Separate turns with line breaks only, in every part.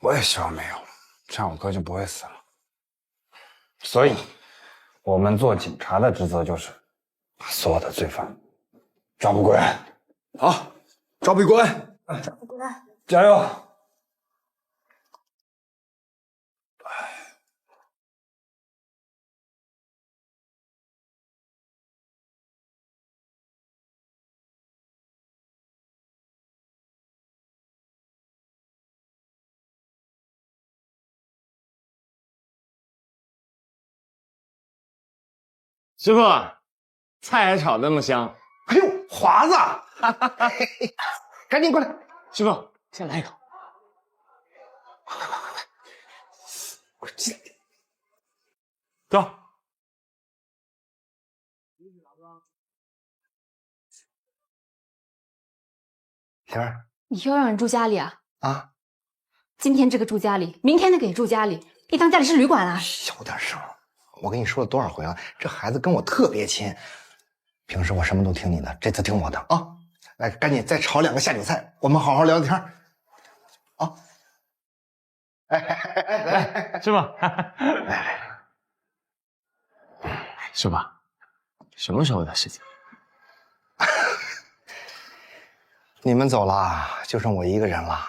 我也希望没有，这样我哥就不会死了。所以，我们做警察的职责就是把所有的罪犯抓捕归案。好，抓捕归案，
抓捕归案，
加油！
师傅，菜还炒得那么香。
哎呦，华子，赶紧过来！
师傅，先来一口。
快进来！
走。
媳妇儿
你又让人住家里啊？
啊，
今天这个住家里，明天那个也住家里，你当家里是旅馆啊？
小点声！我跟你说了多少回了，这孩子跟我特别亲，平时我什么都听你的，这次听我的啊！来，赶紧再炒2个下酒菜，我们好好聊聊天啊！
来，师傅，来，师傅，什么时候的事情？
你们走了，就剩我一个人了。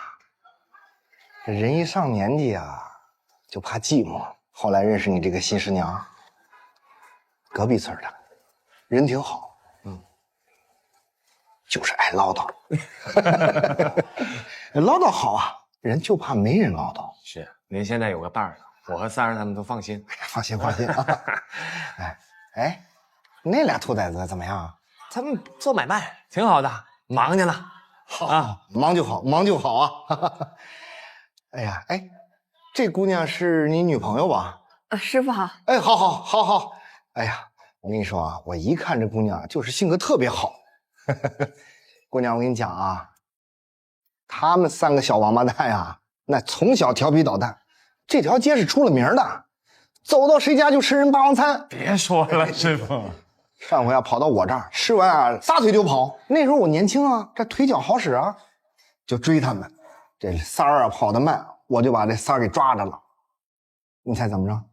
人一上年纪啊，就怕寂寞。后来认识你这个新师娘，隔壁村的，人挺好，就是爱唠叨。唠叨好啊，人就怕没人唠叨。
是，您现在有个伴儿了，我和三儿他们都放心。
放心放心啊！哎，那俩兔崽子怎么样？
他们做买卖挺好的，忙去了。
好啊，忙就好，忙就好啊！哎呀，哎，这姑娘是你女朋友吧？
师傅好。
哎，好。哎呀，我跟你说啊，我一看这姑娘就是性格特别好。姑娘，我跟你讲啊，他们3个小王八蛋呀，那从小调皮捣蛋，这条街是出了名的，走到谁家就吃人霸王餐。
别说了，师傅。
上回啊，跑到我这儿吃完啊，撒腿就跑。那时候我年轻啊，这腿脚好使啊，就追他们。这三儿啊跑得慢，我就把这三儿给抓着了。你猜怎么着？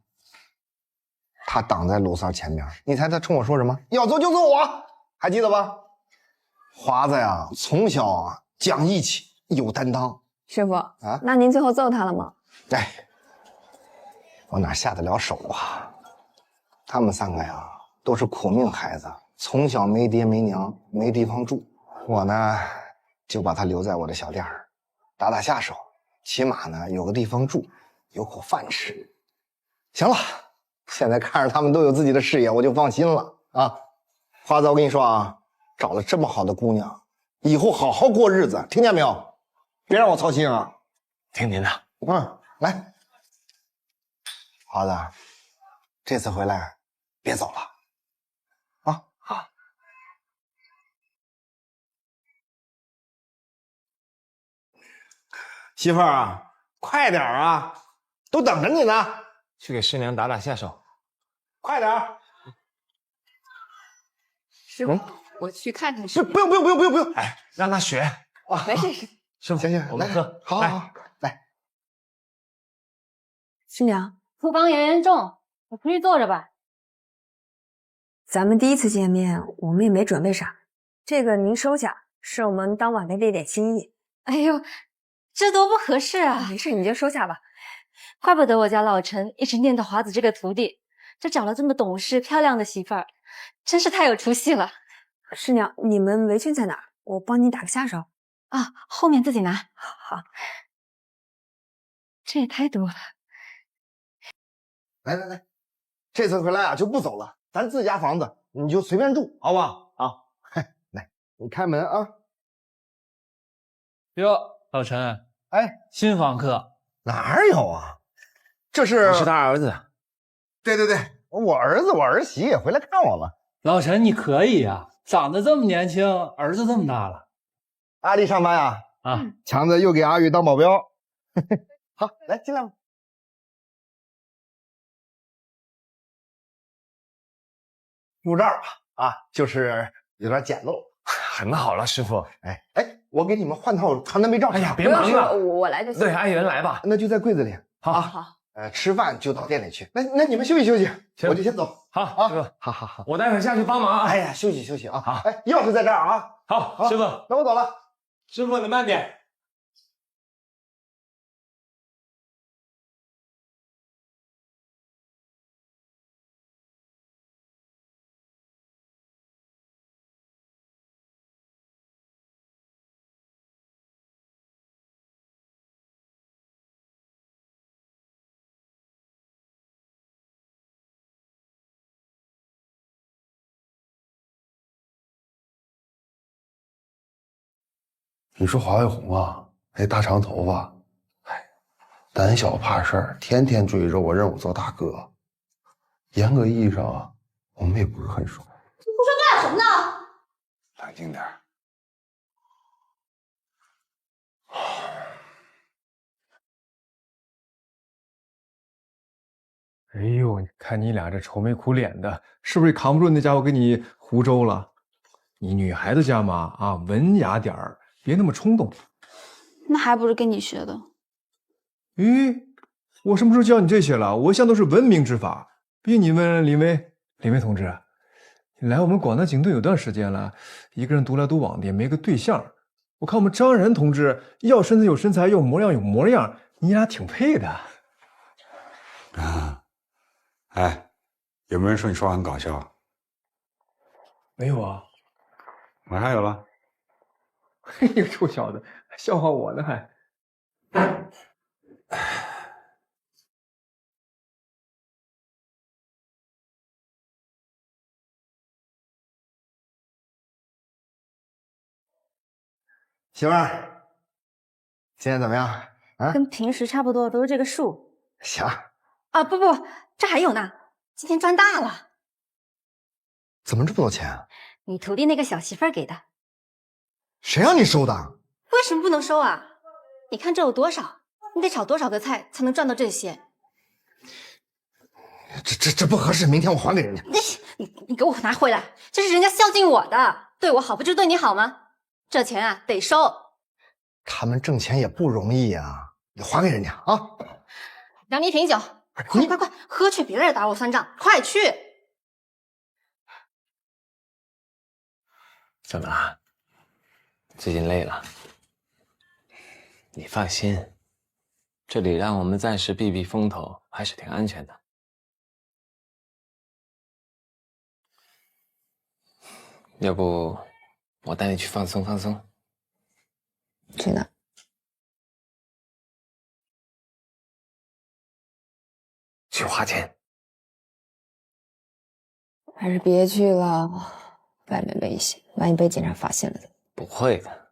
他挡在鲁三前面，你猜他冲我说什么？要揍就揍我，还记得吧？华子呀，从小啊讲义气，有担当。
师傅啊，那您最后揍他了吗？
哎，我哪下得了手啊？他们3个呀，都是苦命孩子，从小没爹没娘，没地方住。我呢，就把他留在我的小店儿，打下手，起码呢有个地方住，有口饭吃。行了，现在看着他们都有自己的事业，我就放心了啊。华子，我跟你说啊，找了这么好的姑娘，以后好好过日子，听见没有？别让我操心啊。
听您的。
来，华子，这次回来别走了啊！
好。
媳妇儿啊，快点啊，都等着你呢。
去给师娘打下手。
快点儿！
师傅，我去看看师傅。
不用！
哎，让他学
啊！
没事，
师傅，
行，
我们喝。
好，来。
师娘，
厨房油烟重，我出去坐着吧。
咱们第一次见面，我们也没准备啥，这个您收下，是我们当晚辈的一点心意。
哎呦，这多不合适啊！
没事，你就收下吧。
怪不得我家老陈一直念叨华子这个徒弟，这找了这么懂事漂亮的媳妇儿，真是太有出息了。
师娘，你们围裙在哪儿？我帮你打个下手。
啊，后面自己拿。
好，
这也太多了。
来，这次回来啊就不走了，咱自家房子，你就随便住，好不好？好，来，你开门啊。
哟，老陈，
哎，
新房客
哪有啊？这是
我是他儿子。
对，我儿子我儿媳也回来看我了。
老陈你可以呀，长得这么年轻，儿子这么大了。
阿丽上班呀？
啊，
强子又给阿玉当保镖。好，来进来吧。住这儿吧，啊，就是有点简陋。
很好了，师傅。
哎，我给你们换套传单被罩。
哎呀，别忙了，
我来就行。
对，按员来吧。
那就在柜子里。
好，
好，
吃饭就到店里去。那你们休息休息，我就先走。
好，
啊，
师傅，
好，
我待会下去帮忙啊。
哎呀，休息啊。
好，
哎，钥匙在这儿啊。
好，师傅，
那我走了。
师傅你慢点。
你说华卫红啊，那大长头发，胆小怕事儿，天天追着我，让我做大哥。严格意义上啊，我们也不是很熟。
你说干什么呢？
冷静点。
哎呦，看你俩这愁眉苦脸的，是不是扛不住那家伙给你胡诌了？你女孩子家嘛，啊，文雅点儿，别那么冲动。
那还不是跟你学的。
咦，我什么时候教你这些了？我一向都是文明之法。毕竟你问李薇同志，你来我们广南警队有段时间了，一个人独来独往的，也没个对象。我看我们张然同志要身材有身材，要模样有模样，你俩挺配的。
啊，哎，有没有人说你说话很搞笑？
没有啊？
马上有了。
嘿，你个臭小子，笑话我呢还？
媳妇儿，今天怎么样？啊，
跟平时差不多，都是这个数。
行。
啊，不，这还有呢，今天赚大了。
怎么这么多钱啊？
你徒弟那个小媳妇儿给的。
谁让你收的？
为什么不能收啊？你看这有多少？你得炒多少个菜才能赚到这些？
这不合适，明天我还给人家。
你给我拿回来，这是人家孝敬我的，对我好不就是对你好吗？这钱啊得收。
他们挣钱也不容易呀，你还给人家啊！
让你一瓶酒，快喝去，别在这打我算账，快去！
怎么了？最近累了？你放心，这里让我们暂时避避风头，还是挺安全的。要不我带你去放松放松？
去哪？
去花钱。
还是别去了，外面危险，万一被警察发现了怎么办？
不会的，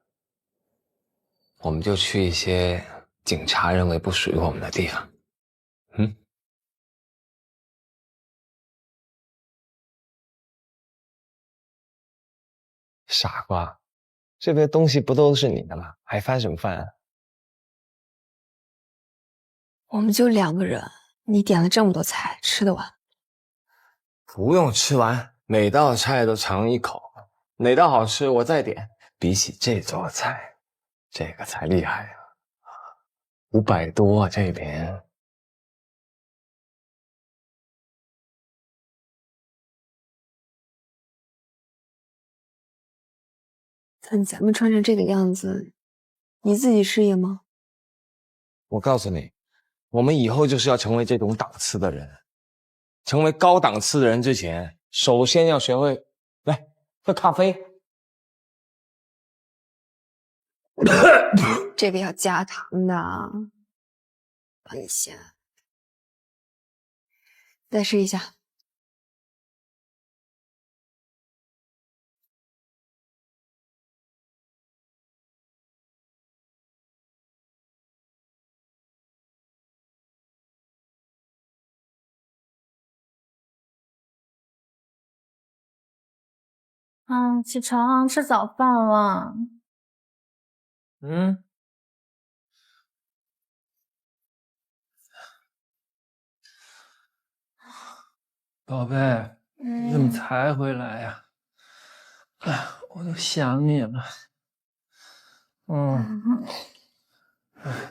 我们就去一些警察认为不属于我们的地方。傻瓜，这边东西不都是你的吗？还翻什么翻啊？
我们就2个人，你点了这么多菜，吃得完？
不用吃完，每道菜都尝一口，哪道好吃我再点。比起这桌菜，这个才厉害啊！500多这边。
但咱们穿成这个样子，你自己适应吗？
我告诉你，我们以后就是要成为这种档次的人。成为高档次的人之前，首先要学会来喝咖啡。
这个要加糖的，帮你先。再试一下。
起床吃早饭了。
宝贝，你怎么才回来呀？我都想你了。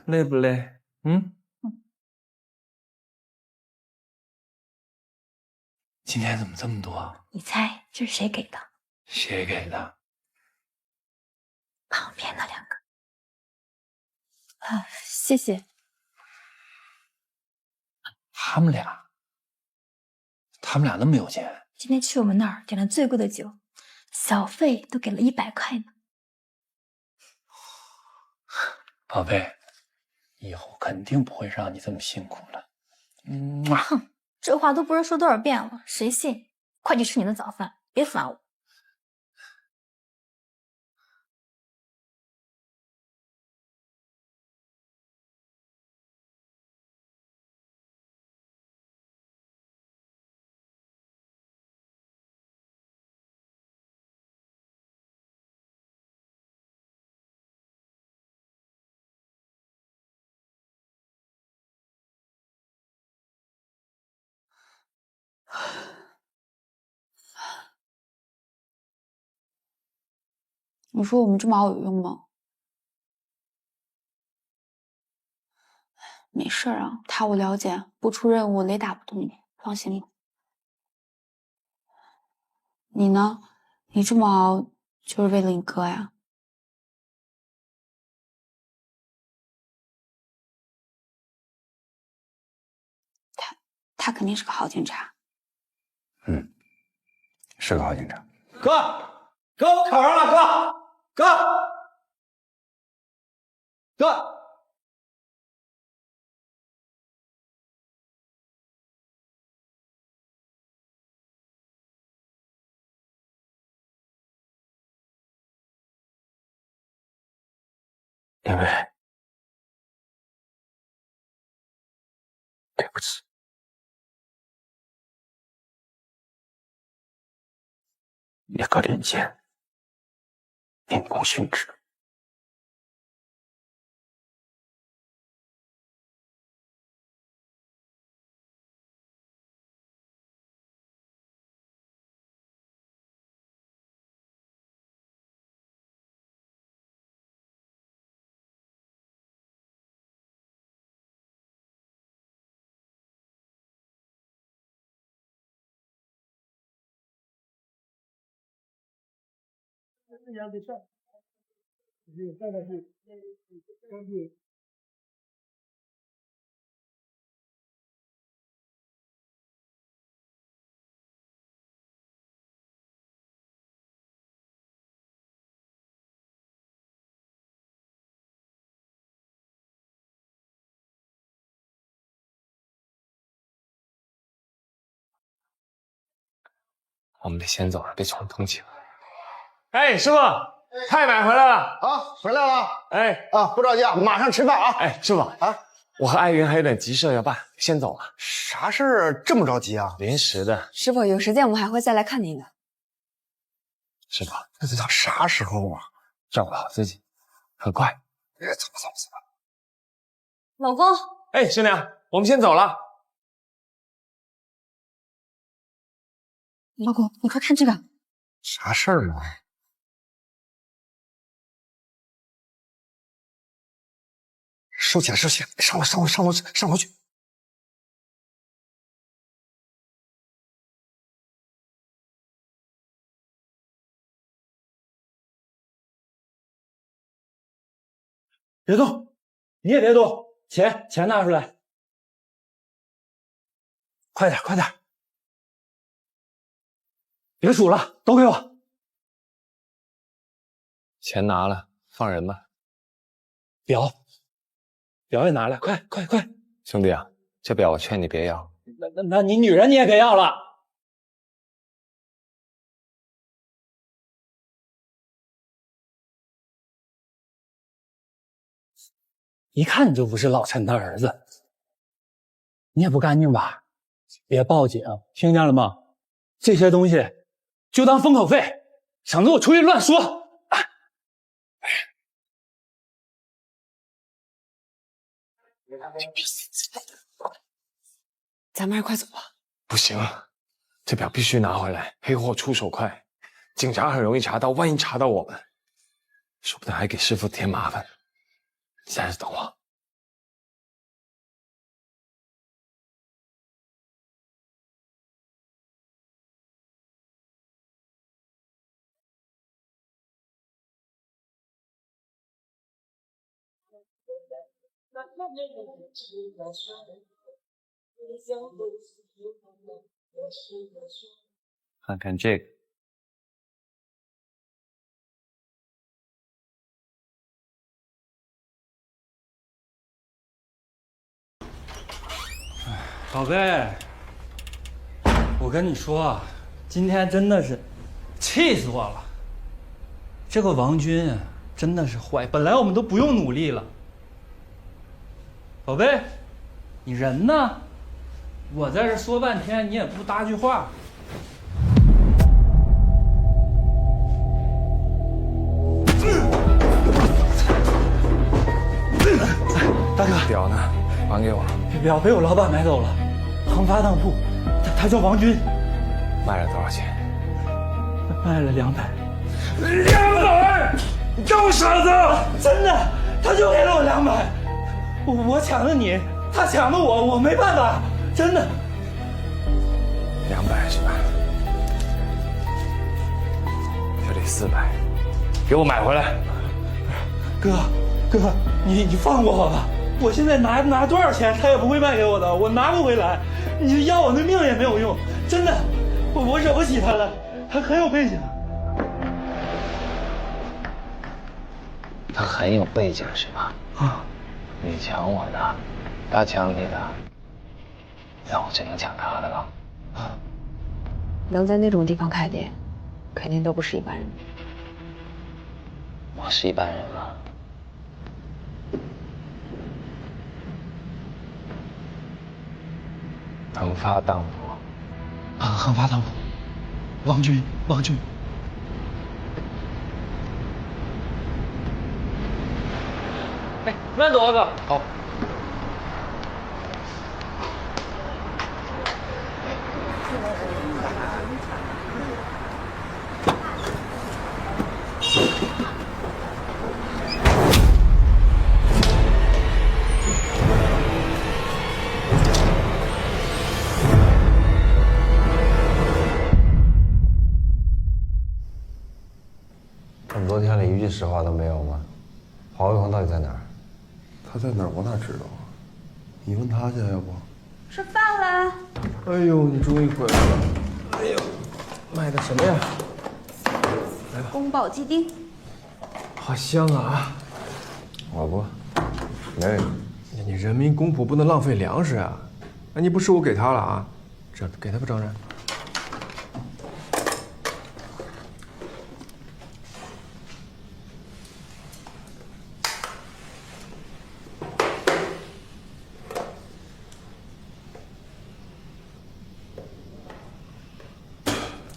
累不累？今天怎么这么多？
你猜这是谁给的？
谁给的？
旁边那2个。谢谢。
他们俩那么有钱？
今天去我们那儿点了最贵的酒，小费都给了100块呢。
宝贝，以后肯定不会让你这么辛苦了。
哼，这话都不知道说多少遍了，谁信？快去吃你的早饭，别烦我。
你说我们这么熬有用吗？没事儿啊，他我了解，不出任务雷打不动你，放心吧。你呢？你这么熬就是为了你哥呀？他肯定是个好警察。
是个好警察。
哥，我考上了，哥。
林薇，对不起。一个连剑，秉公殉职。我们得先走了，别冲通气了。
哎，师傅，菜买回来了。
啊，回来了。
哎
啊，不着急，马上吃饭啊。
哎，师傅
啊，
我和艾云还有点急事要办，先走了。
啥事儿这么着急啊？
临时的。
师傅，有时间我们还会再来看您的。
师傅，
这都到啥时候啊？
照顾好自己，很快。
走吧。
老公，
哎，师娘，我们先走了。
老公，你快看这个。
啥事儿啊？收起来，上楼去。
别动，你也别动，钱拿出来，快点，别数了，都给我。
钱拿了，放人吧。
表也拿来，快！
兄弟啊，这表我劝你别要。
那你女人你也别要了。一看你就不是老陈的儿子，你也不干净吧？别报警，听见了吗？这些东西就当封口费，省得我出去乱说。
咱们快走吧。
不行，这表必须拿回来，黑货出手快。警察很容易查到，万一查到我们，说不定还给师傅添麻烦。你在这等我。看看这个。
宝贝，我跟你说啊，今天真的是气死我了。这个王军啊，真的是坏，本来我们都不用努力了。宝贝，你人呢？我在这说半天，你也不搭句话。大哥，
表呢？还给我。
表被我老板买走了，恒发当铺，他叫王军。
卖了多少钱？
卖了200。
200！你当我傻子？
真的，他就给了我200。我抢了你，他抢了我，我没办法，真的。
200是吧？这里400，给我买回来。
哥，你放过我吧，我现在拿多少钱他也不会卖给我的，我拿不回来，你要我的命也没有用，真的，我惹不起他了，他很有背景。
他很有背景是吧？
啊，
你抢我的，他抢你的，那我只能抢他的了。
能在那种地方开店，肯定都不是一般人。
我是一般人吗？恒发当铺，
恒发当铺，王军。
哎，慢走啊哥。好。
这么多天里一句实话都没有吗？黄卫红到底在哪儿？
他在哪儿我哪知道啊？你问他去要不？
吃饭啦！
哎呦，你终于回来了！哎呦，买的什么呀？来吧，
宫保鸡丁，
好香啊！
我不，没人。
你人民公仆不能浪费粮食啊！那你不是我给他了啊？这给他吧，张然。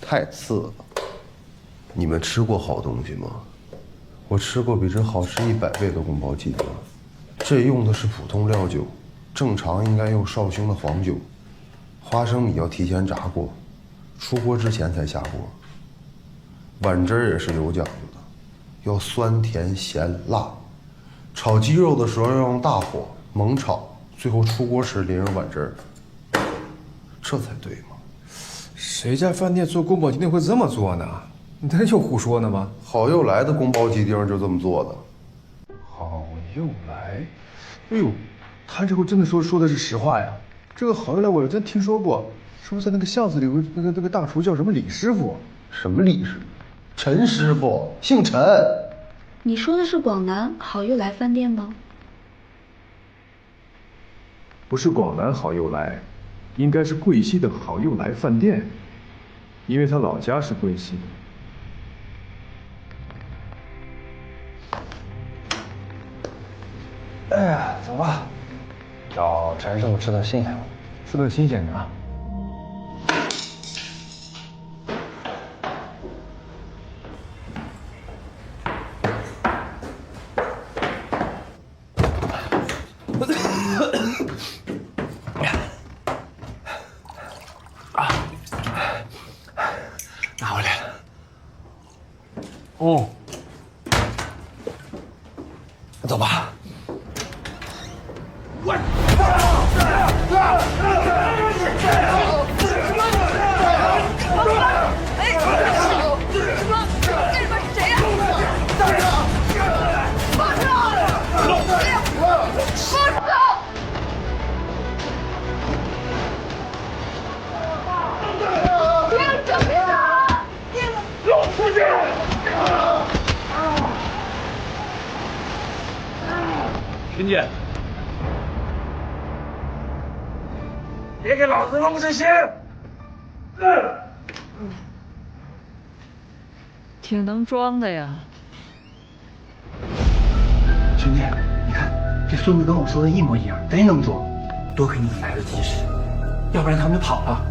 太次了。你们吃过好东西吗？我吃过比这好吃100倍的宫保鸡丁，这用的是普通料酒，正常应该用绍兴的黄酒，花生米要提前炸过，出锅之前才下锅。碗汁儿也是有讲究的，要酸甜咸辣。炒鸡肉的时候要用大火猛炒，最后出锅时淋上碗汁儿，这才对嘛。
谁家饭店做宫保鸡丁会这么做呢？你这又胡说呢吗？
好又来的宫保鸡丁就这么做的。
好又来，哎呦，他这回真的说的是实话呀。这个好又来我真听说过，是不是在那个巷子里有那个大厨叫什么李师傅？
什么李师傅？陈师傅，姓陈。
你说的是广南好又来饭店吗？
不是广南好又来，应该是贵溪的好又来饭店，因为他老家是贵溪的。哎呀，走吧，
找陈师傅吃顿新鲜的。
吃顿新鲜的啊。
拿回来了。
哦，走吧。
群姐，别给老子弄这些！
挺能装的呀。
群姐，你看这孙子跟我说的一模一样，贼能装，多亏你们来得及时，要不然他们就跑了。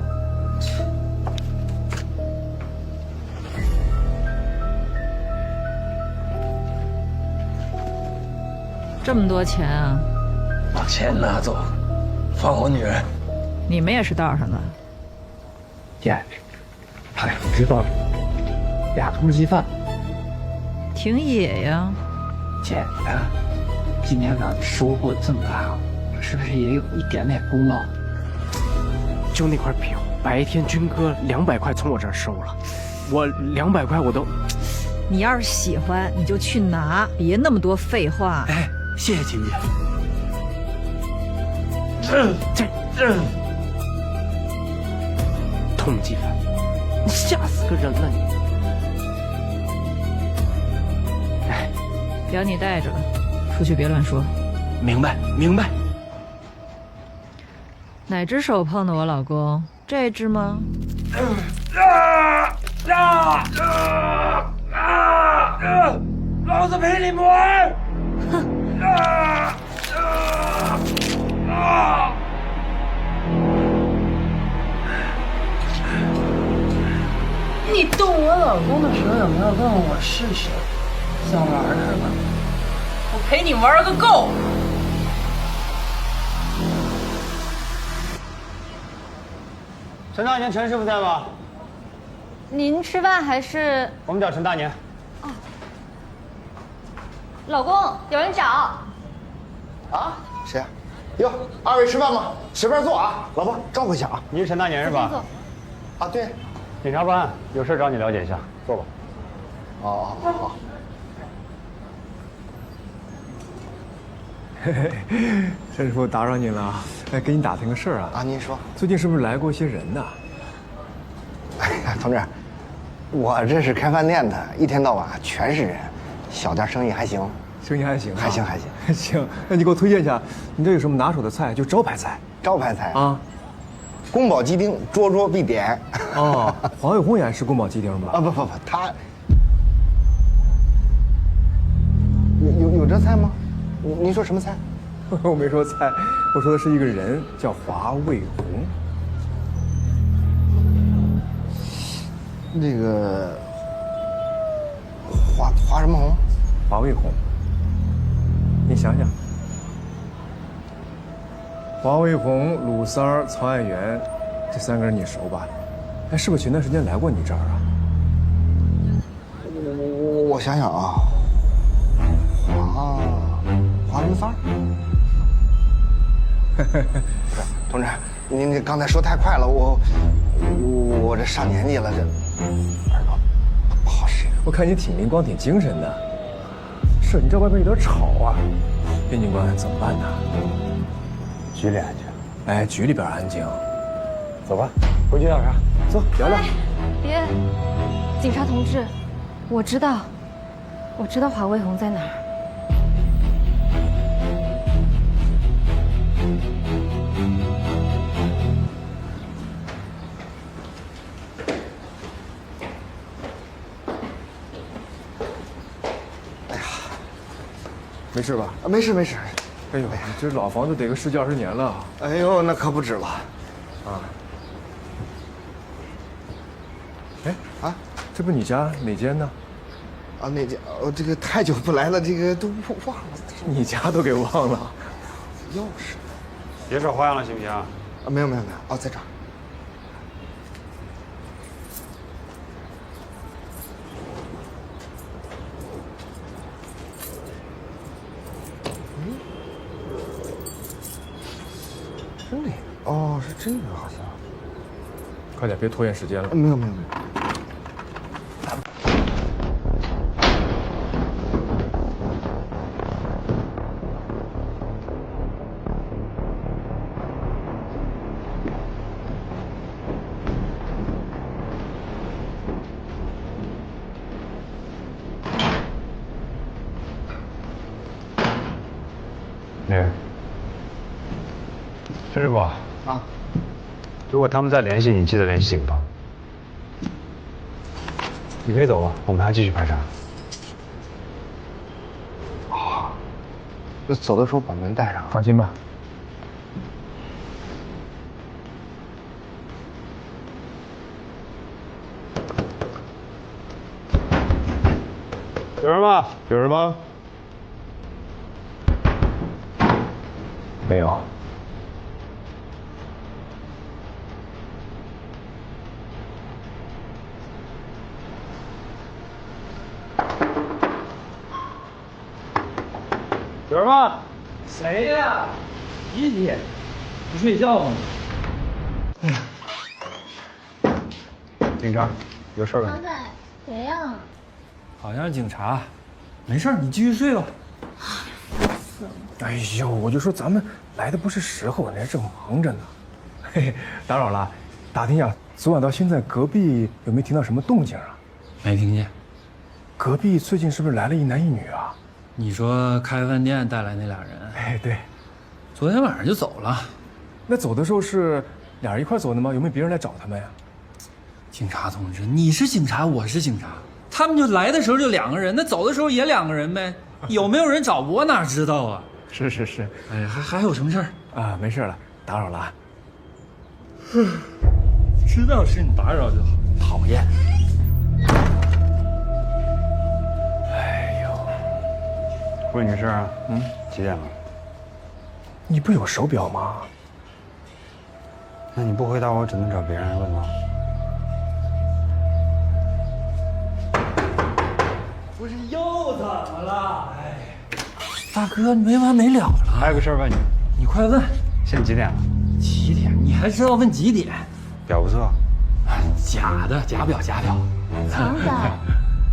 这么多钱啊！
把钱拿走，放我女人。
你们也是道上的？
姐，他俩不知道，俩通缉犯。
挺野呀。
姐，今天咱们收获这么大，是不是也有一点点功劳？
就那块表，白天军哥200块从我这儿收了，我200块我都。
你要是喜欢，你就去拿，别那么多废话。
哎，谢谢秦姐。
通缉犯，你吓死个人了你！
哎，表你带着了，出去别乱说。
明白，明白。
哪只手碰的我老公？这只吗？
老子陪你们玩！
哼！
你动我老公的时候有没有问我是谁？想玩是吧？我陪你玩个够！
陈大年，陈师傅在吗？
您吃饭还是？
我们找陈大年。
哦。老公，有人找。
啊？谁？哟，二位吃饭吗？随便坐啊，老婆招呼一下啊。
你是陈大年是吧？
啊，对。
检察官有事找你了解一下，坐吧。
哦，好。
嘿嘿，陈师傅打扰您了，哎，给你打听个事儿啊。
啊，您说。
最近是不是来过一些人呐？
哎呀，同志，我这是开饭店的，一天到晚全是人，小店生意还行。
生意还行、啊，
还行。
行，那你给我推荐一下，你这有什么拿手的菜？就招牌菜。
招牌菜
啊，
宫保鸡丁，桌桌必点。
哦，黄伟鸿也是宫保鸡丁吧？
啊，不，他有这菜吗？您说什么菜？
我没说菜，我说的是一个人，叫华卫红。
这个华什么红？
华卫红。你想想，华卫红、鲁三儿、曹爱元，这3个人你熟吧？哎，是不是前段时间来过你这儿啊？
我想想啊，华什么三儿？不是，同志，您刚才说太快了，我这上年纪了，这耳朵不好使。
我看你挺灵光，挺精神的。是你这外边有点吵啊，边警官怎么办呢？
局里安静。
哎，局里边安静。
走吧，回去调查。
走，聊聊。
别，警察同志，我知道华卫红在哪儿。
没事吧？
没事。
哎呦，你这老房子得个10几20年了。
哎呦，那可不止了。
啊。哎啊，这不你家哪间呢？
啊，哪间？这个太久不来了，这个都忘了。
你家都给忘了？
钥匙。
别耍花样了，行不行？
啊，没有。哦，在这儿。
这里
哦，是这个好像。
快点，别拖延时间了。
没有。
陈师傅啊，如果他们再联系你，记得联系警方。你可以走了，我们还继续排查。
那走的时候把门带上。
放心吧。
有人吗？
有人吗？
没有。
有人吗？谁呀？几点？不睡觉吗？
警察，有事问你。
谁呀？
好像是警察。没事，你继续睡吧。
哎呦，我就说咱们来的不是时候，人家正忙着呢。嘿嘿，打扰了。打听一下，昨晚到现在隔壁有没有听到什么动静啊？
没听见。
隔壁最近是不是来了一男一女啊？
你说开饭店带来那俩人？
哎，对。
昨天晚上就走了。
那走的时候是俩人一块走的吗？有没有别人来找他们呀？
警察同志，你是警察，我是警察，他们就来的时候就2个人，那走的时候也2个人呗。有没有人找我哪知道啊？
是。
哎，还有什么事儿
啊？没事了，打扰了啊。
知道是你打扰就好。讨厌。
哎呦，问你个事儿啊，几点了？
你不有手表吗？
那你不回答我，只能找别人问了。
不是又怎么了？哎，大哥，你没完没了了。
还有个事儿问你，
你快问。
现在几点了？
几点？你还知道问几点？
表不错。
假的，假表。
强仔，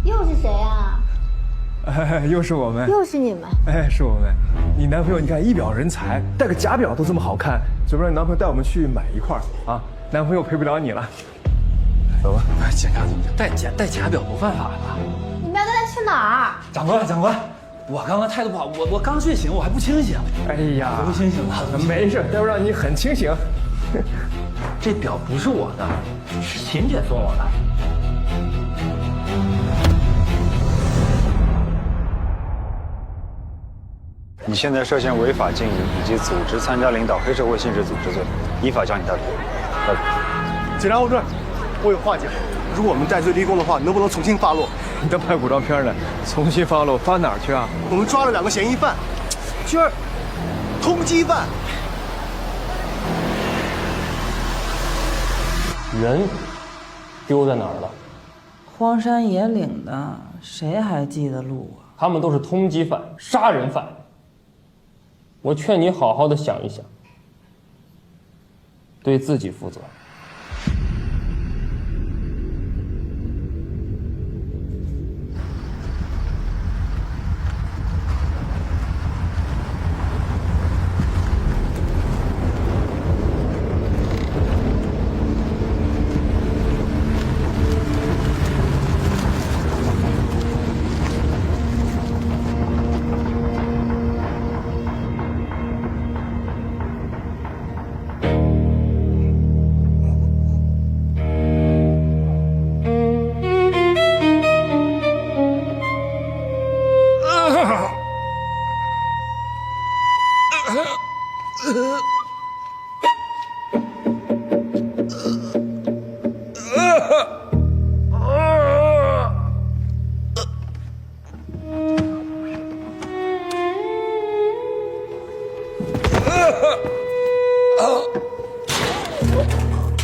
又是谁啊？
哎，又是我们。
又是你们。
哎，是我们。你男朋友，你看一表人才，戴个假表都这么好看，要不然你男朋友带我们去买一块啊？男朋友陪不了你了。走吧。
警察同志，戴假表不犯法吧？
你们要带他去哪儿？
长官，我刚刚态度不好，我刚睡醒，我还不清醒。
哎呀，
不清醒了。
没事，待会让你很清醒。
这表不是我的，是秦姐送我的。
你现在涉嫌违法经营以及组织参加领导黑社会性质组织罪，依法将你逮捕。
警察同志，我有话讲。如果我们戴罪立功的话，能不能从轻发落？
你都拍古装片了，重新发落，发哪儿去啊？
我们抓了2个嫌疑犯，就是通缉犯。
人丢在哪儿了？
荒山野岭的，谁还记得路啊？
他们都是通缉犯、杀人犯。我劝你好好的想一想，对自己负责。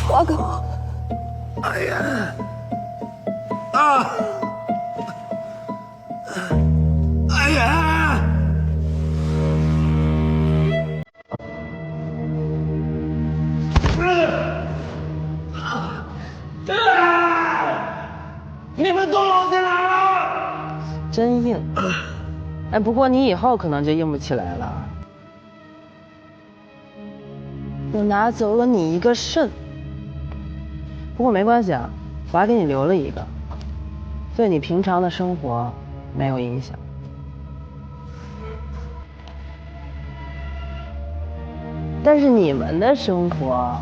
华哥，
哎呀，哎呀！
哎，不过你以后可能就硬不起来了。我拿走了你一个肾，不过没关系啊，我还给你留了一个，对你平常的生活没有影响。但是你们的生活，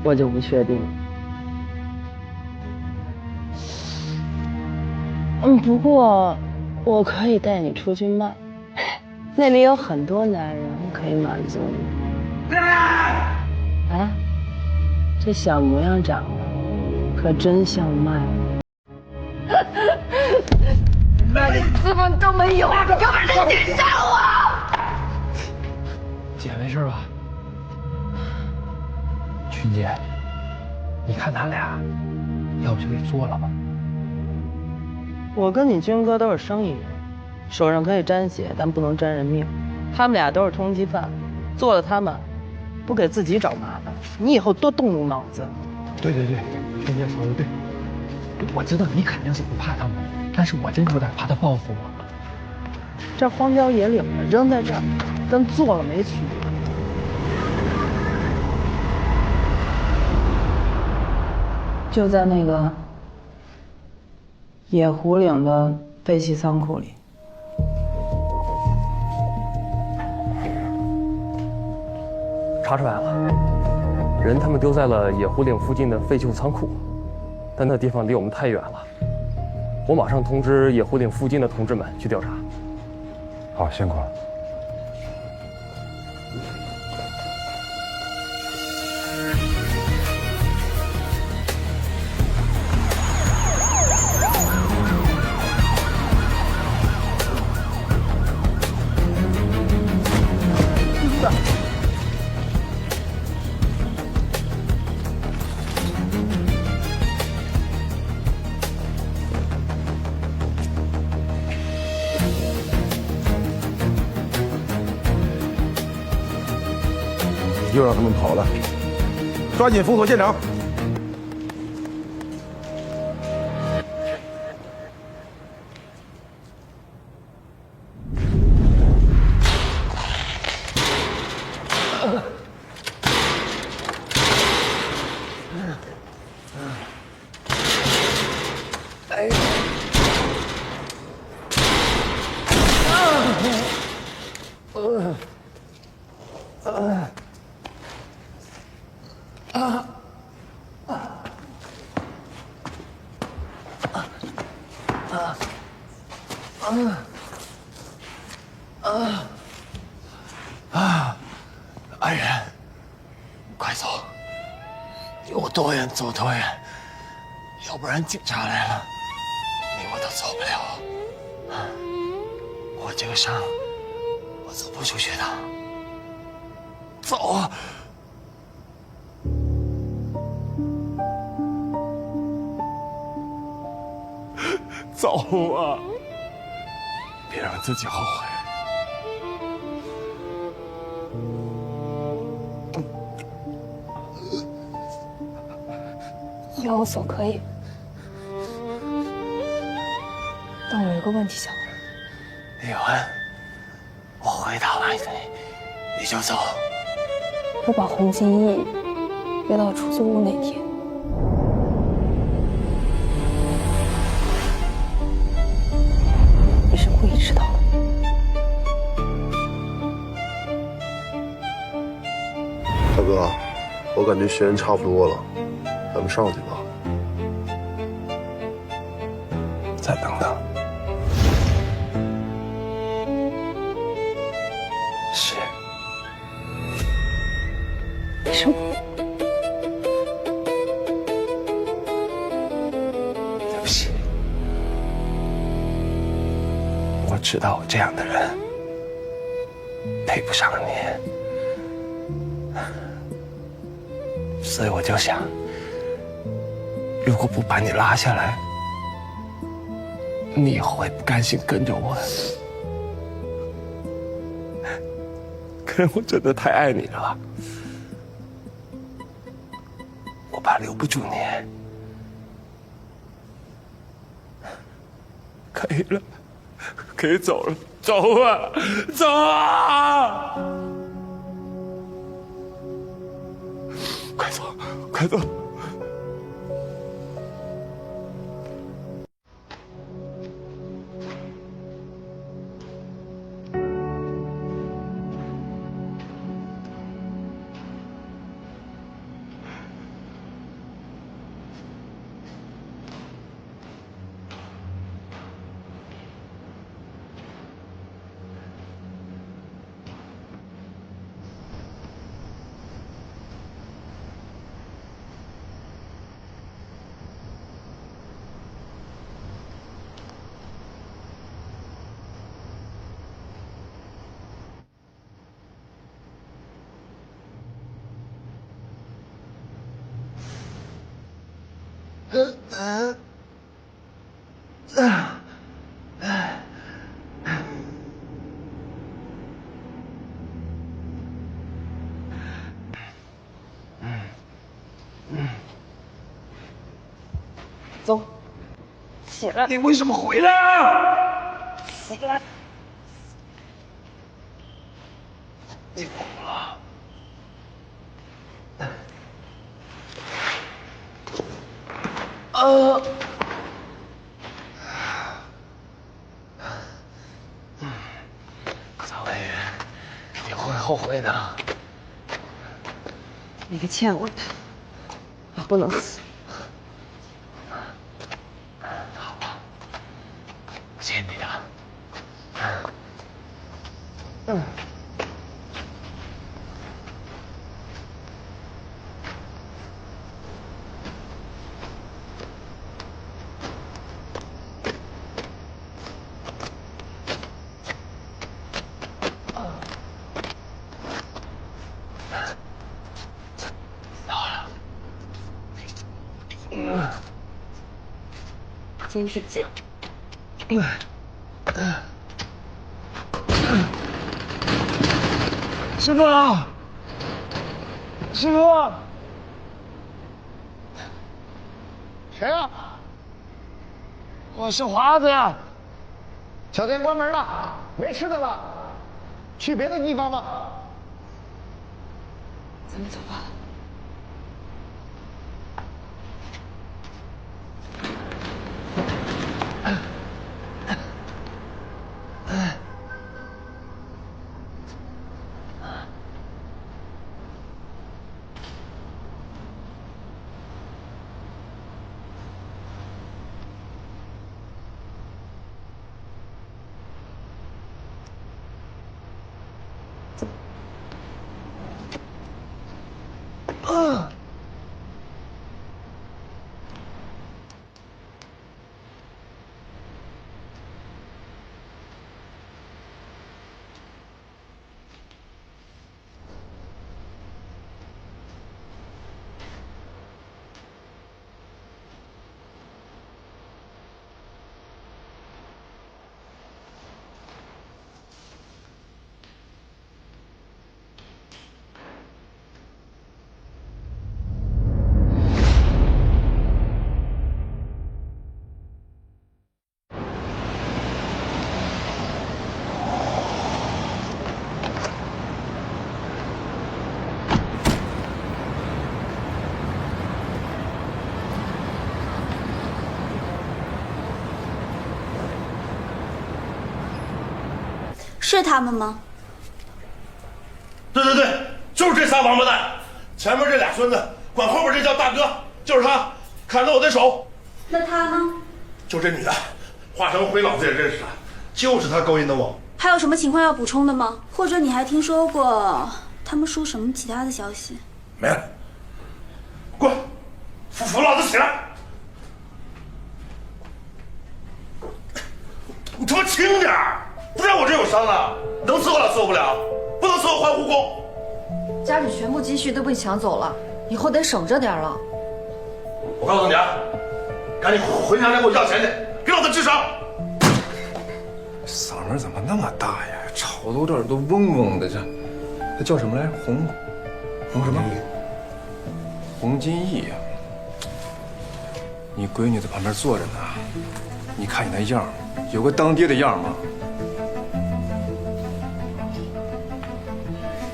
我就不确定了。不过我可以带你出去卖，那里有很多男人可以满足你。啊，这小模样长得可真像卖。卖的资本都没有，根本是你杀我！
姐没事吧？群姐，你看他俩，要不就给做了吧？
我跟你军哥都是生意人，手上可以沾血，但不能沾人命。他们俩都是通缉犯，做了他们，不给自己找麻烦。你以后多动动脑子。
对，群姐说的对。我知道你肯定是不怕他们，但是我真有点怕他报复我。
这荒郊野岭的扔在这儿，跟做了没区别。就在那个野狐岭的废弃仓库里。
查出来了，人他们丢在了野狐岭附近的废旧仓库，但那地方离我们太远了。我马上通知野狐岭附近的同志们去调查。
好，辛苦了。
又让他们跑了，抓紧封锁现场。
安然，快走，有多远走多远，要不然警察来了，你我都走不了。我这个伤，我走不出去的。走啊！走啊！别让自己后悔。
你让我走可以，但我有个问题想问。
你问，我回答完你就走。
我把洪金义约到出租屋那天，你是故意迟到的？
大哥，我感觉学人差不多了，咱们上去吧。
再等等。是。
为什么？
对不起，我知道我这样的人配不上你。所以我就想，如果不把你拉下来，你以后会不甘心跟着我。可是我真的太爱你了，我怕留不住你。可以了，可以走了，走啊，走啊！快走，快走！
走，起来！
你为什么回来啊？
起来！
你疯了！
曹文宇，你会后悔的。
那个欠我的，我不能死。
我欠你的。
真是贱！
师傅，师傅，谁啊？我是华子呀。小店关门了，没吃的了，去别的地方吧。
咱们走吧。
是他们吗？
对对对，就是这仨王八蛋，前面这俩孙子管后边这叫大哥，就是他砍了我的手。
那他呢？
就这女的，华成辉老子也认识她，就是他勾引的我。
还有什么情况要补充的吗？或者你还听说过他们说什么其他的消息？
没了，滚！扶老子起来！你他妈轻点儿！不然我这有伤啊，能伺候了伺候不了，不能伺候还护工。
家里全部积蓄都被抢走了，以后得省着点了。
我告诉你啊，赶紧回娘家给我要钱去，给老子治伤。
嗓门怎么那么大呀？吵得我这耳朵嗡嗡的。这叫什么来着？洪什么？洪金义呀！你闺女在旁边坐着呢，你看你那样，有个当爹的样吗？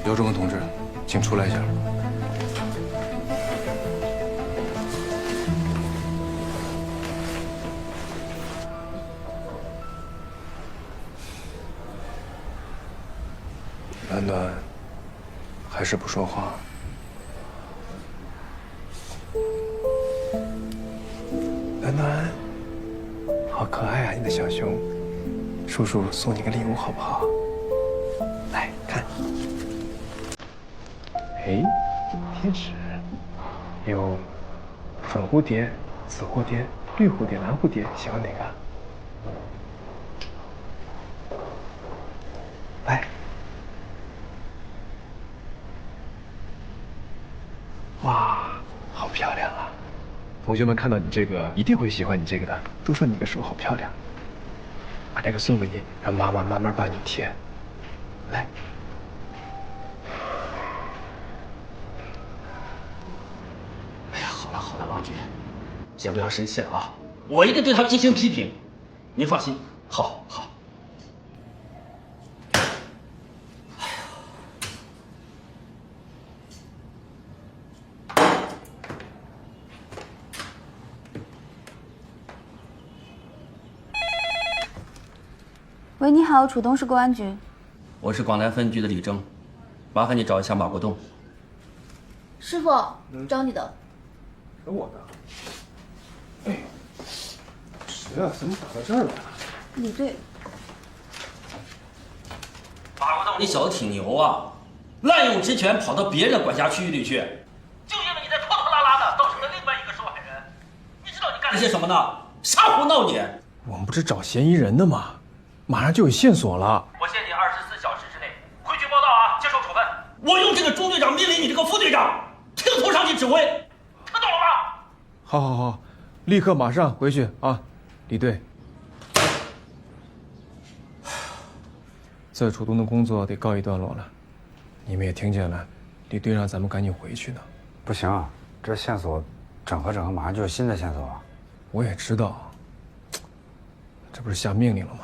姚忠文同志，请出来一下。暖暖，还是不说话。暖暖，好可爱啊，你的小熊。叔叔送你个礼物好不好？来看。哎，天使，有粉蝴蝶、紫蝴蝶、绿蝴蝶、蓝蝴蝶，喜欢哪个？来。哇，好漂亮啊！同学们看到你这个，一定会喜欢你这个的，都说你的手好漂亮。把这个送给你，让妈妈慢慢帮你贴。来。
哎呀，好了好了，王局，先不要生气啊，我一定对他进行批评。您放心，好。
喂，你好，楚东市公安局。
我是广南分局的李征，麻烦你找一下马国栋。
师傅，找你的。
找我的？哎，谁啊？怎么打到这儿来了？
李队。
马国栋，你小子挺牛啊，滥用职权跑到别人的管辖区域里去，就因为你在拖拖拉拉的造成了另外一个受害人。你知道你干了些什么呢？瞎胡闹你！
我们不是找嫌疑人的吗？马上就有线索了。
我限你24小时之内回去报道啊，接受处分。我用这个中队长命令你这个副队长听从上级指挥，听懂了吗？
好，立刻马上回去啊，李队。这楚东的工作得告一段落了，你们也听见了，李队让咱们赶紧回去呢。
不行，这线索整合，马上就有新的线索。
我也知道，这不是下命令了吗？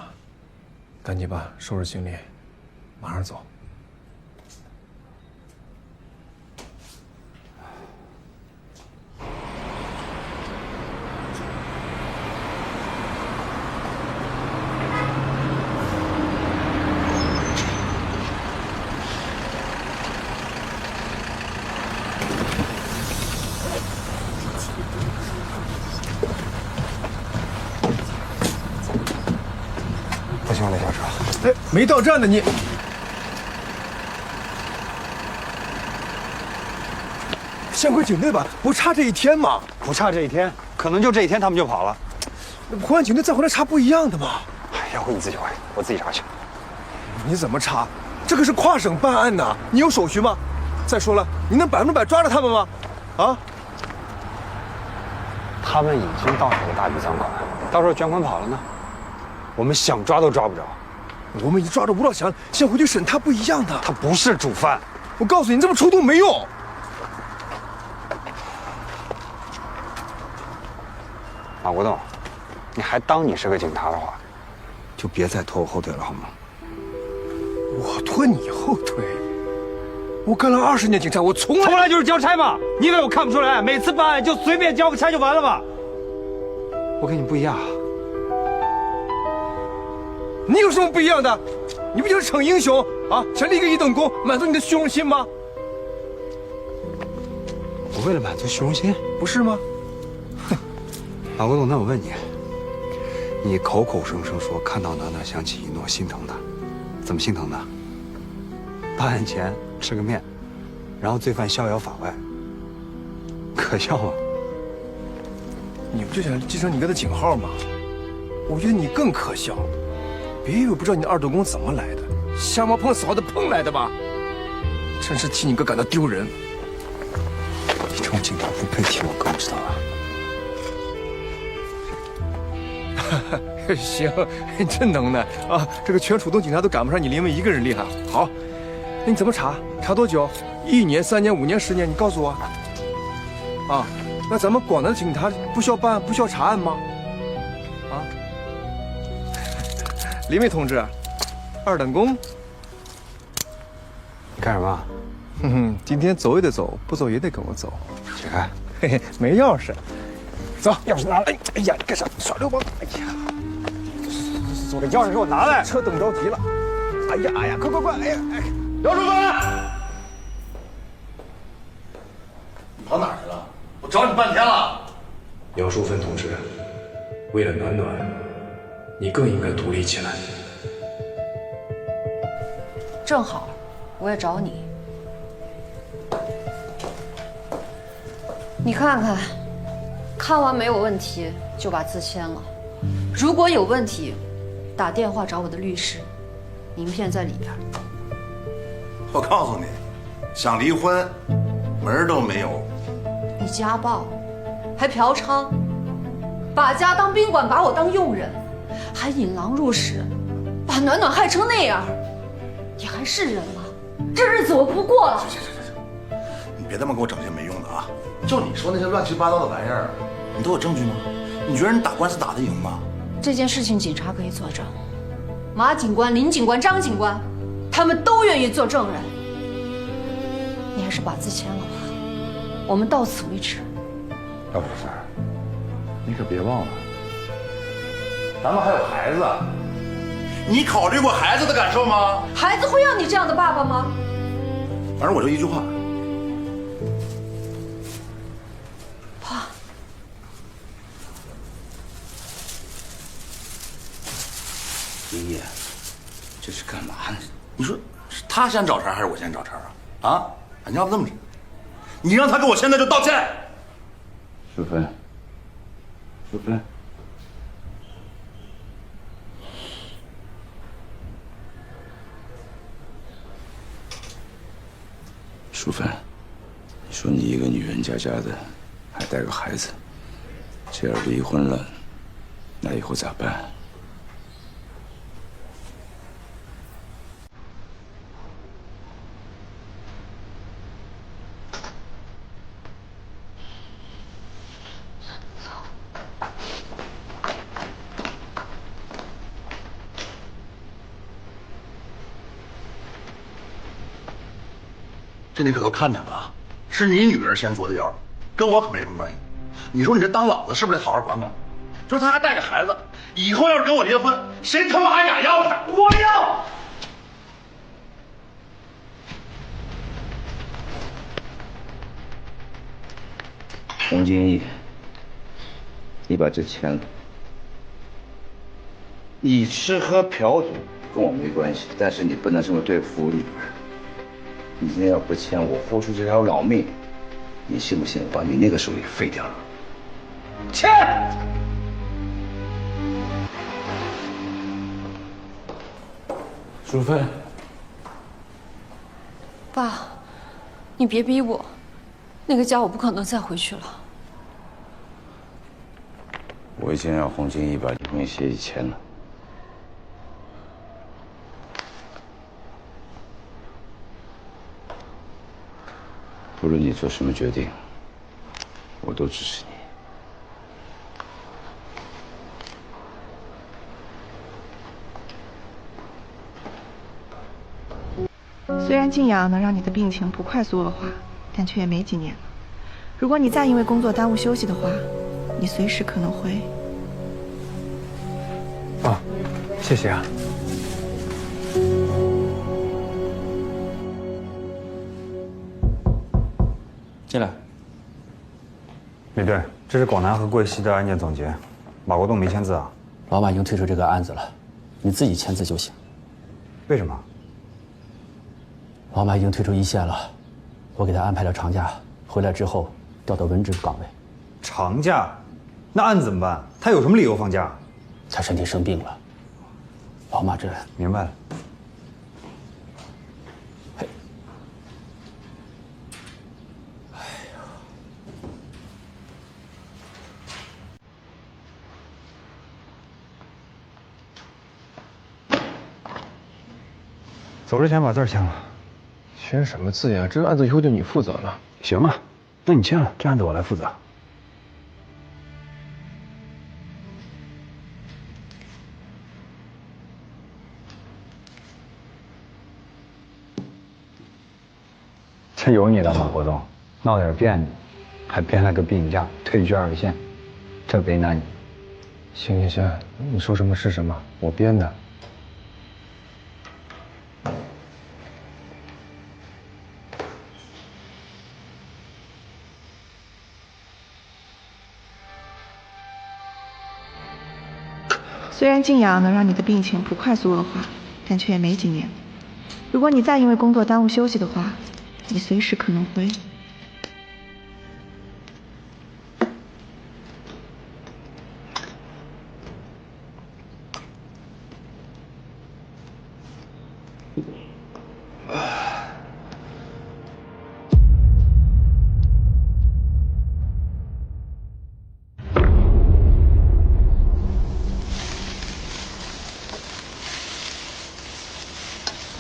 赶紧吧，收拾行李，马上走。
不行，我得下车。
哎，没到站呢你。先回警队吧，不差这一天吗？
不差这一天，可能就这一天他们就跑了。
回完警队再回来查不一样的吗？
要不你自己回，我自己查去。
你怎么查？这可是跨省办案呢，你有手续吗？再说了，你能100%抓着他们吗？啊？
他们已经到手了大笔赃款，到时候卷款跑了呢，我们想抓都抓不着。
我们已经抓着吴老强，先回去审他不一样的。
他不是主犯。
我告诉你，这么冲动没用。
马国栋，你还当你是个警察的话，就别再拖我后腿了，好吗？
我拖你后腿？我干了20年警察，我从
来就是交差嘛！你以为我看不出来？每次办案就随便交个差就完了吗？我跟你不一样。
你有什么不一样的？你不就是逞英雄啊？想立个1等功，满足你的虚荣心吗？
我为了满足虚荣心，
不是吗？
哼，马国栋，那我问你，你口口声声说看到暖暖想起一诺，心疼他，怎么心疼的？办案前吃个面，然后罪犯逍遥法外，可笑吗？
你不就想继承你哥的警号吗？我觉得你更可笑。别以为不知道你的2等功怎么来的，瞎猫碰死耗子碰来的吧？真是替你哥感到丢人。
你这种警察不配替我哥，知道
吧？行，你真能耐啊！这个全楚东警察都赶不上你林威一个人厉害。好，那你怎么查？查多久？1年、3年、5年、10年？你告诉我。啊，那咱们广南的警察不需要办案、不需要查案吗？啊？林威同志，2等功。
干什么？
今天走也得走，不走也得跟我走。
起开！
嘿嘿，没钥匙。走，钥匙拿来。哎呀，你干啥？耍流氓！哎呀，
把钥匙给我拿来！
车等着急了。哎呀哎呀，快快快！哎呀哎，
姚淑芬，你跑哪儿去了？我找你半天了。
姚淑芬同志，为了暖暖，你更应该独立起来。
正好，我也找你。你看看，看完没有问题就把字签了。如果有问题，打电话找我的律师，名片在里边。
我告诉你，想离婚，门儿都没有。
你家暴，还嫖娼，把家当宾馆，把我当佣人，还引狼入室，把暖暖害成那样，你还是人吗？这日子我不过了。
行，你别他妈给我整些没用的啊！就你说那些乱七八糟的玩意儿，你都有证据吗？你觉得你打官司打得赢吗？
这件事情警察可以作证，马警官、林警官、张警官，他们都愿意做证人。你还是把字签了吧，我们到此为止。
姚淑芬，你可别忘了，
咱们还有孩子，你考虑过孩子的感受吗？
孩子会要你这样的爸爸吗？
反正我就一句话，
爸。
林毅，这是干嘛呢？你说是他先找茬还是我先找茬啊？啊，你要不这么着，你让他给我现在就道歉。
淑芬，淑芬，
淑芬，你说你一个女人家家的，还带个孩子，这要离婚了，那以后咋办？
这你可都看见了啊，是你女儿先作的妖，跟我可没什么关系。你说你这当老子是不是得好好管管？就是他还带个孩子，以后要是跟我离婚，谁他妈还敢要他？我要！
洪金义，你把这签了。你吃喝嫖赌跟我没关系，但是你不能这么对付我女儿。你今天要不签，我豁出这条老命，你信不信我把你那个手也废掉了？签！
淑芬，
爸，你别逼我，那个家我不可能再回去了。
我已经让洪金义把离婚协议签了。无论你做什么决定，我都支持
你。虽然静养能让你的病情不快速恶化，但却也没几年了。如果你再因为工作耽误休息的话，你随时可能会……
啊，谢谢啊。
进来。李队，这是广南和桂溪的案件总结，马国栋没签字啊？
老马已经退出这个案子了，你自己签字就行。
为什么？
老马已经退出一线了，我给他安排了长假，回来之后调到文职岗位。
长假？那案子怎么办？他有什么理由放假？
他身体生病了。老马这……
明白了。走之前把字签了。
签什么字呀？这个案子以后就你负责了。
行啊，那你签了，这案子我来负责。这有你的吗，郭总？闹点别扭，还编了个病假，退居二线，这为难你。
行行行，你说什么是什么，我编的。
虽然静养能让你的病情不快速恶化，但却也没几年。如果你再因为工作耽误休息的话，你随时可能会……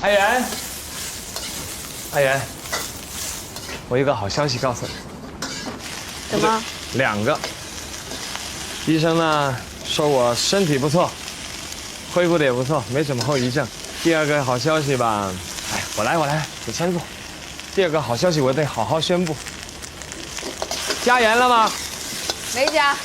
阿元，阿元，我有个好消息告诉你。
什么
2个。医生呢说我身体不错，恢复的也不错，没什么后遗症。第2个好消息吧，哎，我来，你先坐。第2个好消息我得好好宣布。加盐了吗？
没加。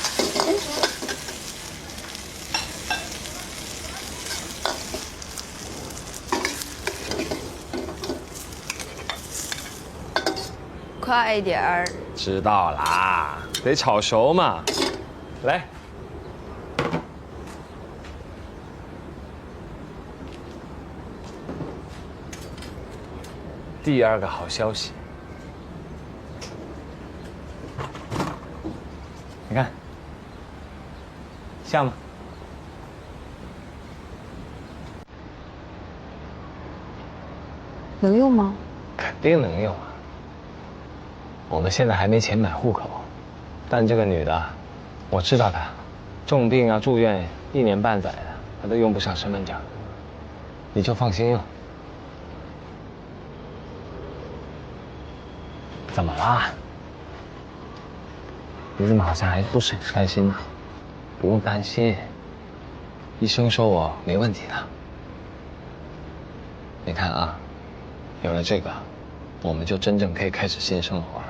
快点儿！
知道啦，得炒熟嘛。来，第2个好消息，你看，像吗？
能用吗？
肯定能用啊。我们现在还没钱买户口，但这个女的，我知道她，重病啊住院1年半载的，她都用不上身份证，你就放心用。怎么啦？你怎么好像还不是很开心呢？不用担心，医生说我没问题的。你看啊，有了这个，我们就真正可以开始新生活了。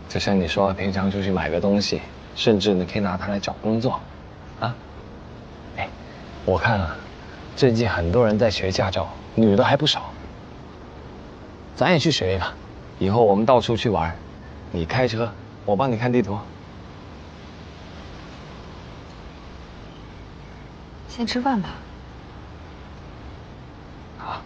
就像你说，平常出去买个东西，甚至你可以拿它来找工作，啊？哎，我看啊，最近很多人在学驾照，女的还不少。咱也去学一个，以后我们到处去玩，你开车，我帮你看地图。
先吃饭吧。
好。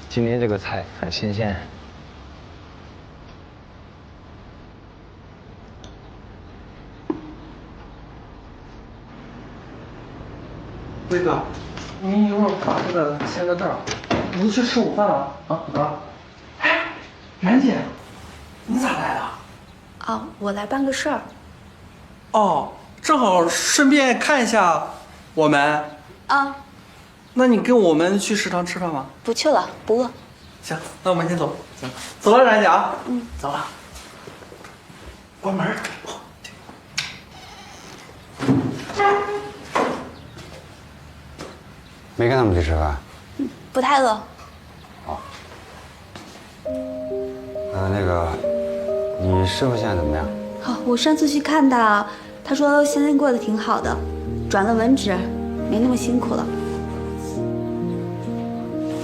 今天这个菜很新鲜。
辉哥，您一会儿把这个签个字儿，你去吃午饭了啊？啊！哎，袁姐，你咋来了？
啊，我来办个事儿。
哦，正好顺便看一下我们。
啊。
那你跟我们去食堂吃饭吗？
不去了，不饿。
行，那我们先走。行，走了，冉姐啊。
嗯，
走了。关门。
没跟他们去吃饭。
不太饿。
好。那个，你师傅现在怎么样？
好，我上次去看他，他说现在过得挺好的，转了文职，没那么辛苦了。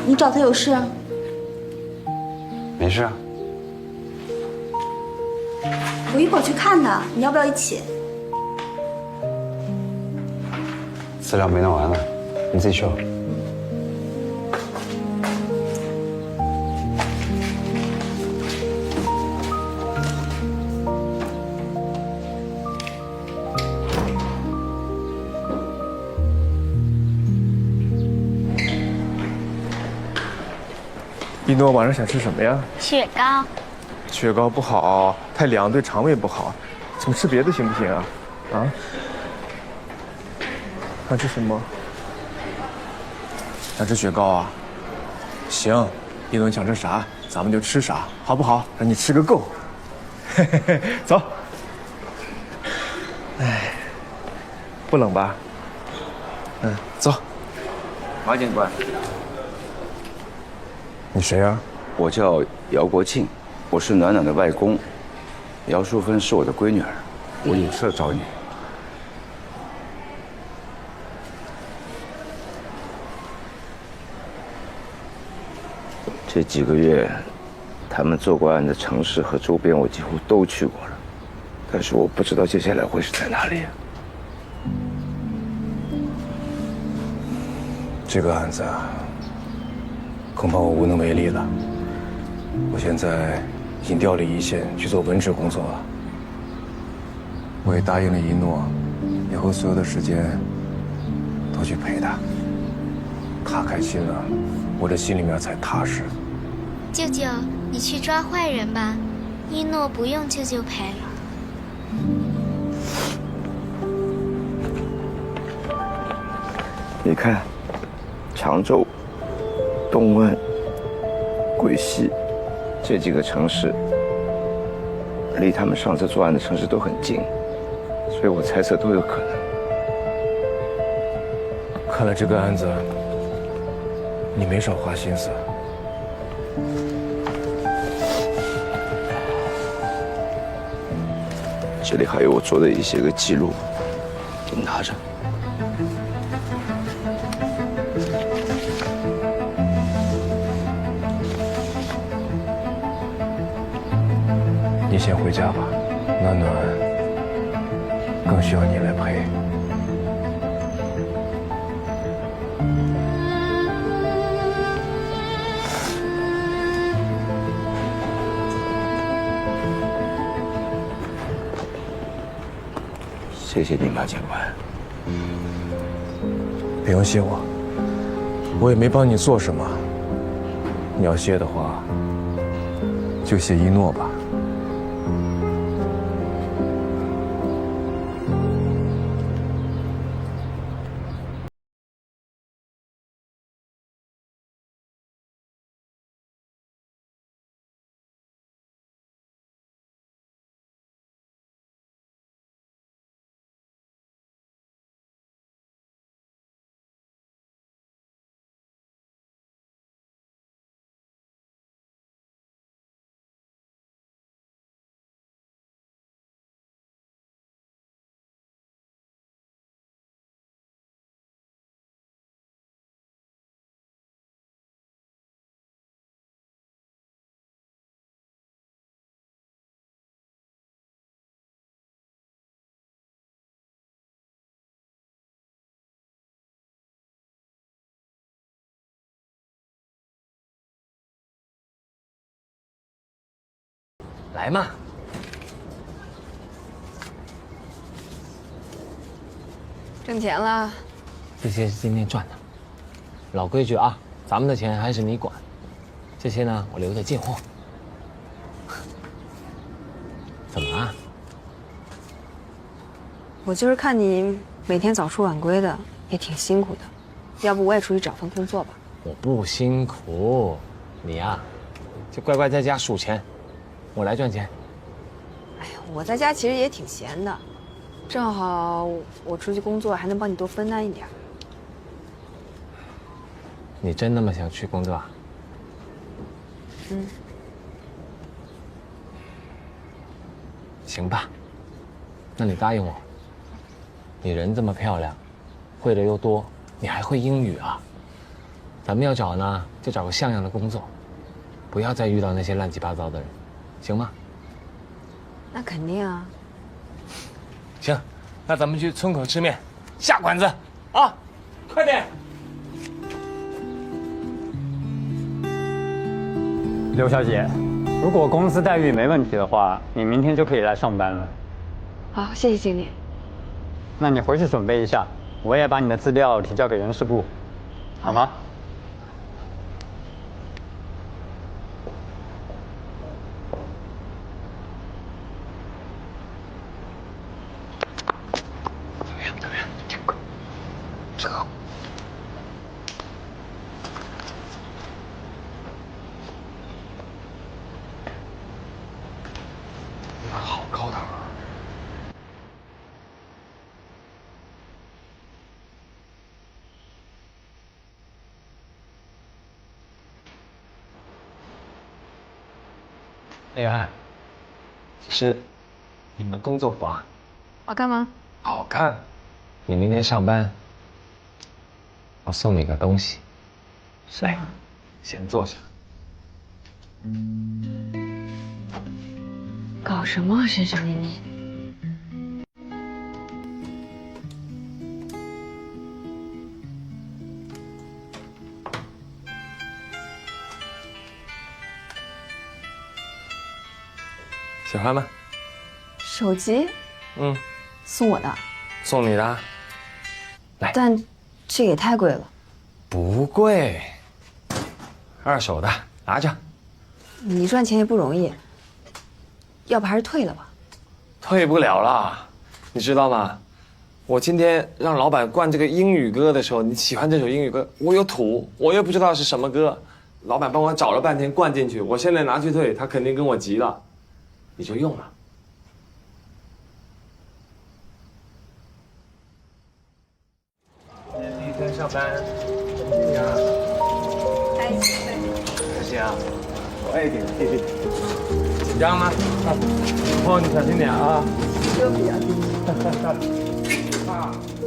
你找他有事啊？
没事啊。
我一会儿去看他，你要不要一起？
资料没弄完呢，你自己去吧。
一诺晚上想吃什么呀？
雪糕。
雪糕不好，太凉对肠胃不好。怎么吃别的行不行啊？啊？想吃什么？想吃雪糕啊？行，一诺你想吃啥？咱们就吃啥，好不好？让你吃个够。嘿嘿嘿，走。哎，不冷吧？走。
马警官，
你谁啊？
我叫姚国庆，我是暖暖的外公，姚淑芬是我的闺女儿，我有事找你。这几个月，他们做过案的城市和周边我几乎都去过了，但是我不知道接下来会是在哪里。
这个案子啊，恐怕我无能为力了。我现在已经调离一线去做文职工作了。我也答应了一诺，以后所有的时间都去陪他。他开心了，我这心里面才踏实。
舅舅，你去抓坏人吧，一诺不用舅舅陪了。
你看，常州、东安、桂溪这几个城市，离他们上次作案的城市都很近，所以我猜测都有可能。
看来这个案子你没少花心思。
这里还有我做的一些个记录，你拿着。
你先回家吧，暖暖更需要你来陪。
谢谢你，马警官。
不用谢我，我也没帮你做什么。你要谢的话，就谢一诺吧。
来嘛！
挣钱了？
这些是今天赚的，老规矩啊，咱们的钱还是你管。这些呢，我留着进货。怎么了？
我就是看你每天早出晚归的，也挺辛苦的。要不我也出去找份工作吧？
我不辛苦，你呀，就乖乖在家数钱。我来赚钱。
哎呀，我在家其实也挺闲的，正好我出去工作还能帮你多分担一点。
你真那么想去工作啊？
嗯。
行吧，那你答应我。你人这么漂亮，会的又多，你还会英语啊？咱们要找呢，就找个像样的工作，不要再遇到那些乱七八糟的人。行吗？
那肯定啊。
行，那咱们去村口吃面，下馆子啊！快点。
刘小姐，如果公司待遇没问题的话，你明天就可以来上班了。
好，谢谢经理。
那你回去准备一下，我也把你的资料提交给人事部，好吗？
叶安，是你们工作服啊？
我干嘛？
好看。你明天上班，我送你个东西。来，先坐下。
搞什么神神秘秘？
喜欢吗？
手机？
嗯，
送我的。
送你的。来，
但这也太贵了。
不贵，二手的，拿着。
你赚钱也不容易，要不还是退了吧。
退不了了，你知道吗？我今天让老板灌这个英语歌的时候，你喜欢这首英语歌，我有土，我又不知道是什么歌，老板帮我找了半天灌进去，我现在拿去退，他肯定跟我急了，你就用了。第一天上班，怎么样？
开心。
开心啊！我也挺开心。紧张吗？以后你小心点啊。
就比较紧张。